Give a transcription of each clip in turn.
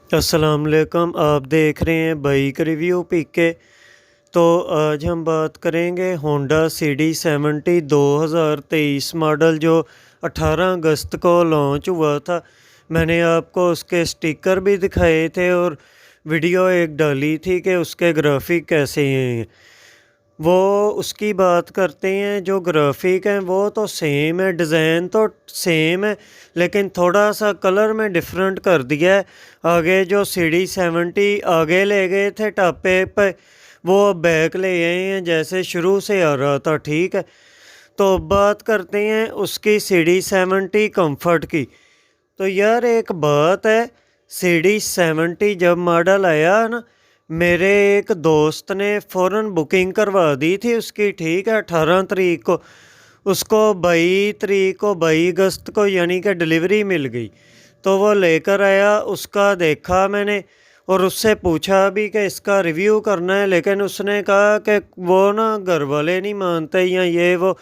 अस्सलाम वालेकुम। आप देख रहे हैं बाइक रिव्यू पीके। तो आज हम बात करेंगे होंडा CD70 2023 मॉडल जो 18 अगस्त को लॉन्च हुआ था। मैंने आपको उसके स्टिकर भी दिखाए थे और वीडियो एक डाली थी कि उसके ग्राफिक कैसे हैं। वो उसकी बात करते हैं। जो ग्राफिक हैं वो तो सेम है, डिज़ाइन तो सेम है, लेकिन थोड़ा सा कलर में डिफरेंट कर दिया है। आगे जो CD70 आगे ले गए थे टापे पे, वो बैक ले आए हैं जैसे शुरू से आ रहा था। ठीक है, तो बात करते हैं उसकी CD70 कंफर्ट की। तो यार एक बात है, CD70 जब मॉडल आया ना, मेरे एक दोस्त ने फ़ौरन बुकिंग करवा दी थी उसकी। ठीक है, 18 तारीख को उसको 22 अगस्त को यानी कि डिलीवरी मिल गई। तो वो लेकर आया, उसका देखा मैंने और उससे पूछा भी कि इसका रिव्यू करना है, लेकिन उसने कहा कि वो ना घर वाले नहीं मानते या ये वो,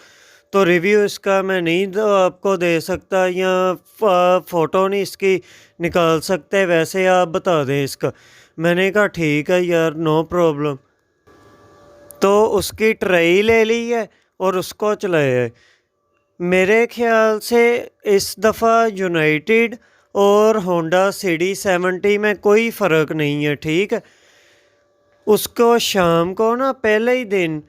तो रिव्यू इसका मैं नहीं आपको दे सकता या फ़ोटो नहीं इसकी निकाल सकते, वैसे आप बता दें इसका। मैंने कहा ठीक है यार, नो प्रॉब्लम। तो उसकी ट्राई ले ली है और उसको चलाया है। मेरे ख्याल से इस दफ़ा यूनाइटेड और होंडा CD70 में कोई फ़र्क नहीं है। ठीक है, उसको शाम को ना पहले ही दिन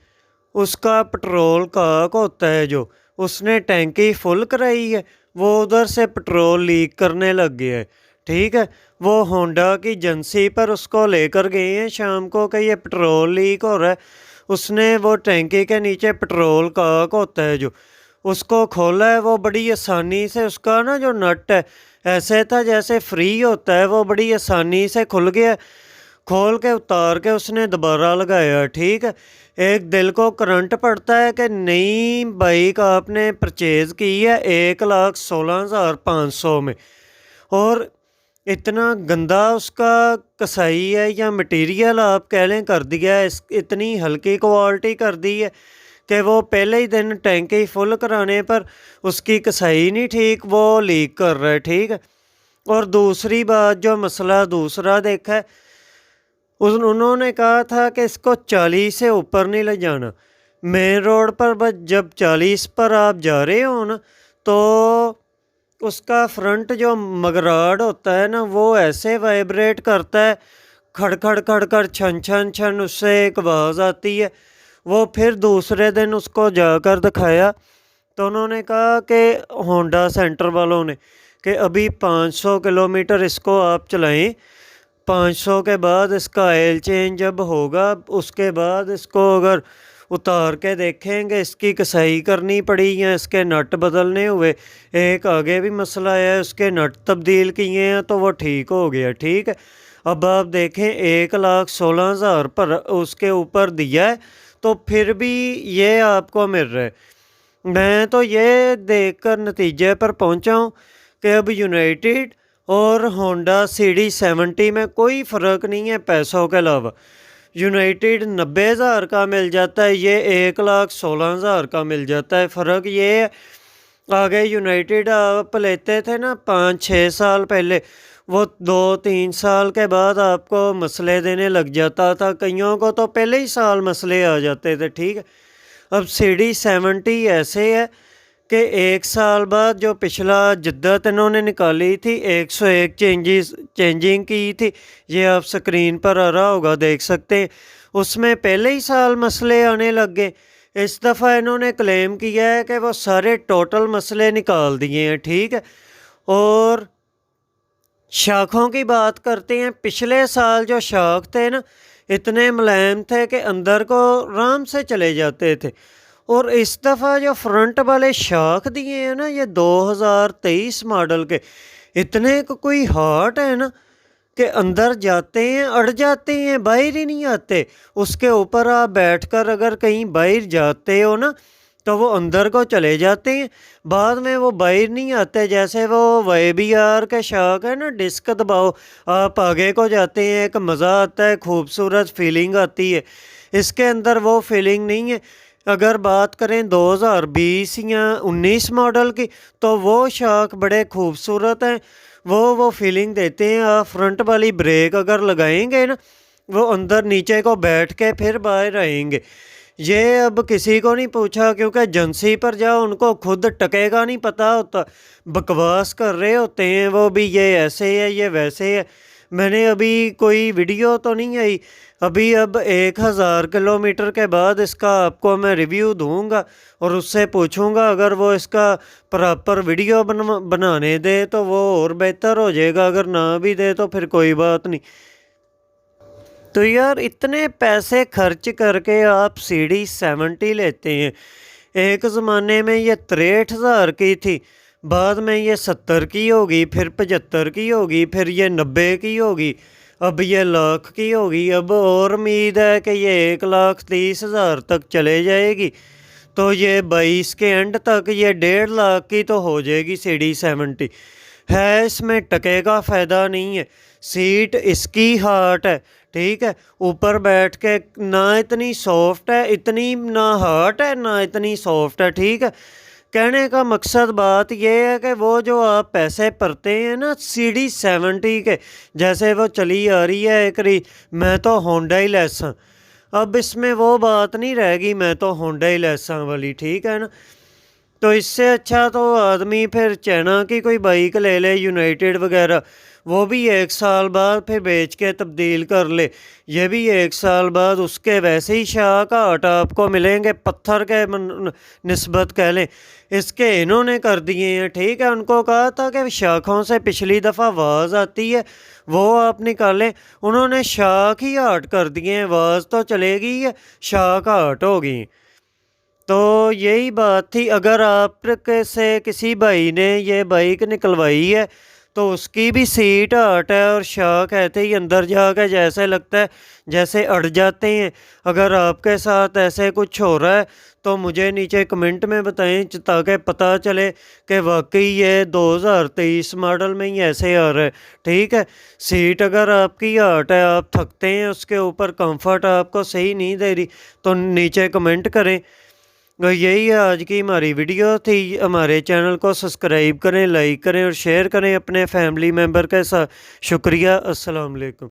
उसका पेट्रोल काक होता है, जो उसने टैंकी फुल कराई है, वो उधर से पेट्रोल लीक करने लग गया है। ठीक है, वो होंडा की एजेंसी पर उसको लेकर गए हैं शाम को कि ये पेट्रोल लीक हो रहा है। उसने वो टैंकी के नीचे पेट्रोल काक होता है जो, उसको खोला है। वो बड़ी आसानी से उसका ना जो नट है ऐसे था जैसे फ्री होता है, वो बड़ी आसानी से खुल गया। खोल के उतार के उसने दोबारा लगाया। ठीक है, एक दिल को करंट पड़ता है कि नई बाइक आपने परचेज़ की है 1,16,500 में, और इतना गंदा उसका कसाई है या मटेरियल आप कह लें कर दिया है, इतनी हल्की क्वालिटी कर दी है कि वो पहले ही दिन टैंकी फुल कराने पर उसकी कसाई नहीं ठीक, वो लीक कर रहा है। ठीक है, और दूसरी बात जो मसला दूसरा देखा है, उन्होंने कहा था कि इसको 40 से ऊपर नहीं ले जाना मेन रोड पर। बस जब 40 पर आप जा रहे हो ना, तो उसका फ्रंट जो मगराड होता है ना, वो ऐसे वाइब्रेट करता है, खड़ खड़ खड़ खड़ छन छन छन, उससे एक आवाज़ आती है। वो फिर दूसरे दिन उसको जाकर दिखाया तो उन्होंने कहा कि होंडा सेंटर वालों ने कि अभी 500 किलोमीटर इसको आप चलाएं, 500 के बाद इसका ऑयल चेंज जब होगा उसके बाद इसको अगर उतार के देखेंगे, इसकी कसाई करनी पड़ी या इसके नट बदलने हुए। एक आगे भी मसला है, उसके नट तब्दील किए हैं तो वो ठीक हो गया। ठीक है, अब आप देखें 1,16,000 पर उसके ऊपर दिया है, तो फिर भी ये आपको मिल रहा है। मैं तो ये देखकर नतीजे पर पहुंचा हूँ कि अब यूनाइटेड और होंडा CD70 में कोई फ़र्क नहीं है पैसों के अलावा। यूनाइटेड 90,000 का मिल जाता है, ये 1,16,000 का मिल जाता है। फ़र्क ये है, आगे यूनाइटेड आप लेते थे ना 5-6 साल पहले, वो 2-3 साल के बाद आपको मसले देने लग जाता था, कईयों को तो पहले ही साल मसले आ जाते थे। ठीक है, अब CD70 ऐसे है कि 1 साल बाद जो पिछला जिद्दत इन्होंने निकाली थी 101 चेंजिंग की थी, ये आप स्क्रीन पर आ रहा होगा देख सकते हैं, उसमें पहले ही साल मसले आने लग गए। इस दफ़ा इन्होंने क्लेम किया है कि वो सारे टोटल मसले निकाल दिए हैं। ठीक है, और शाखों की बात करते हैं। पिछले साल जो शाख थे ना, इतने मुलायम थे कि अंदर को आराम से चले जाते थे, और इस दफ़ा जो फ्रंट वाले शाख दिए हैं ना, ये 2023 मॉडल के, इतने को कोई हार्ट है ना कि अंदर जाते हैं अड़ जाते हैं, बाहर ही नहीं आते। उसके ऊपर आप बैठकर अगर कहीं बाहर जाते हो ना, तो वो अंदर को चले जाते हैं, बाद में वो बाहर नहीं आते। जैसे वो YBR के शाख है ना, डिस्क दबाओ आप आगे को जाते हैं, एक मज़ा आता है, खूबसूरत फीलिंग आती है। इसके अंदर वो फीलिंग नहीं है। अगर बात करें 2020 या 19 मॉडल की, तो वो शाख बड़े खूबसूरत हैं, वो फीलिंग देते हैं। आप फ्रंट वाली ब्रेक अगर लगाएंगे ना, वो अंदर नीचे को बैठ के फिर बाहर आएंगे। ये अब किसी को नहीं पूछा, क्योंकि एजेंसी पर जाओ उनको खुद टकेगा नहीं पता होता, बकवास कर रहे होते हैं वो भी, ये ऐसे है ये वैसे है। मैंने अभी कोई वीडियो तो नहीं आई अभी, अब 1000 किलोमीटर के बाद इसका आपको मैं रिव्यू दूंगा और उससे पूछूंगा, अगर वो इसका प्रॉपर वीडियो बनाने दे तो वो और बेहतर हो जाएगा, अगर ना भी दे तो फिर कोई बात नहीं। तो यार इतने पैसे खर्च करके आप CD70 लेते हैं। एक ज़माने में ये 63,000 की थी, बाद में ये 70 की होगी, फिर 75 की होगी, फिर ये 90 की होगी, अब ये लाख की होगी। अब और उम्मीद है कि ये 1,30,000 तक चले जाएगी। तो ये 22 के एंड तक ये 1.5 लाख की तो हो जाएगी CD70 है। इसमें टके का फ़ायदा नहीं है। सीट इसकी हार्ड है, ठीक है, ऊपर बैठ के ना इतनी सॉफ्ट है, इतनी ना हार्ड है, ना इतनी सॉफ्ट है, ठीक है। कहने का मकसद बात ये है कि वो जो आप पैसे भरते हैं ना CD70 के, जैसे वो चली आ रही है एक मैं तो होंडा ही लेसा, अब इसमें वो बात नहीं रहेगी मैं तो होंडा ही लेसा वाली, ठीक है ना। तो इससे अच्छा तो आदमी फिर चाइना की कोई बाइक ले ले, यूनाइटेड वगैरह, वो भी 1 साल बाद फिर बेच के तब्दील कर ले। ये भी 1 साल बाद उसके वैसे ही शाख आट आपको मिलेंगे, पत्थर के निस्बत कह लें। इसके इन्होंने कर दिए हैं, ठीक है। उनको कहा था कि शाखों से पिछली दफ़ा आवाज़ आती है वो आप निकालें, उन्होंने शाख ही आट कर दिए हैं। आवाज़ तो चलेगी है, शाख आट होगी। तो यही बात थी। अगर आप से किसी भाई ने ये बाइक निकलवाई है तो उसकी भी सीट हट है और शाह कहते ही अंदर जाकर जैसे लगता है जैसे अड़ जाते हैं। अगर आपके साथ ऐसे कुछ हो रहा है तो मुझे नीचे कमेंट में बताएं, ताकि पता चले कि वाकई ये 2023 मॉडल में ही ऐसे आ रहा है, ठीक है। सीट अगर आपकी हट है, आप थकते हैं उसके ऊपर, कंफर्ट आपको सही नहीं दे रही, तो नीचे कमेंट करें। यही आज की हमारी वीडियो थी। हमारे चैनल को सब्सक्राइब करें, लाइक करें और शेयर करें अपने फैमिली मेम्बर के साथ। शुक्रिया। अस्सलाम वालेकुम।